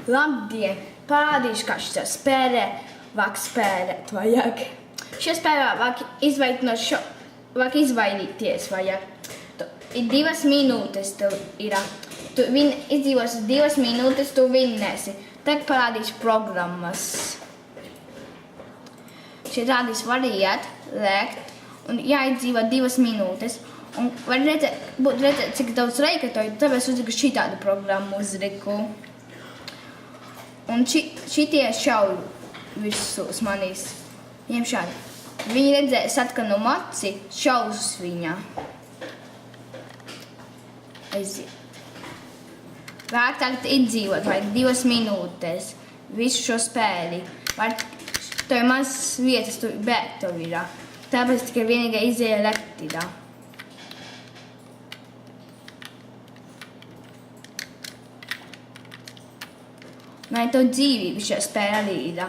Labdien! Parādīšu, kā šitā spēlē vāk spēlēt vajag. Šajā spēlē vāk izvairīties vajag. Ir 2 minūtes tev ir. Tu izdzīvosi 2 minūtes, tu vinnēsi. Tagad parādīšu programmas. Šeit rādīs var iet, lēkt un jāizdzīvo 2 minūtes. Un var redzēt, cik daudz reikatoju, tāpēc uzliku šitādu programmu uzliku. Un šitie šauj visus manīs. Viņiem šādi. Viņi redzēs atkal no maci, šaus uz viņā. Aiziet. Vajag tagad izdzīvot, vajag 2 minūtes. Visu šo spēli. Tev ir mazas vietas, bet tev ir. Tāpēc tikai vienīgai izēja elektrīdā. Vai tev dzīvība šajā spēlē ir?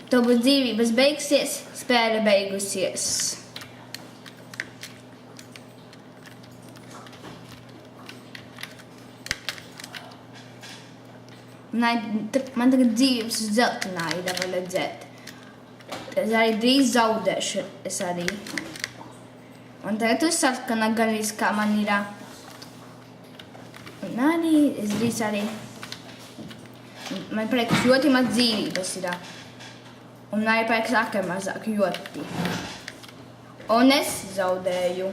Tev būs dzīvības beigsies, spēle beigusies. Man tagad dzīvības uz dzeltenā ir var redzēt. Es arī drīz zaudēšu es arī. Un tagad uz sarkanā garīs, kā man ir. Un arī es drīz arī. Man prieks ļoti maz dzīvības ir. Un arī prieks akar mazāk ļoti. Un es zaudēju.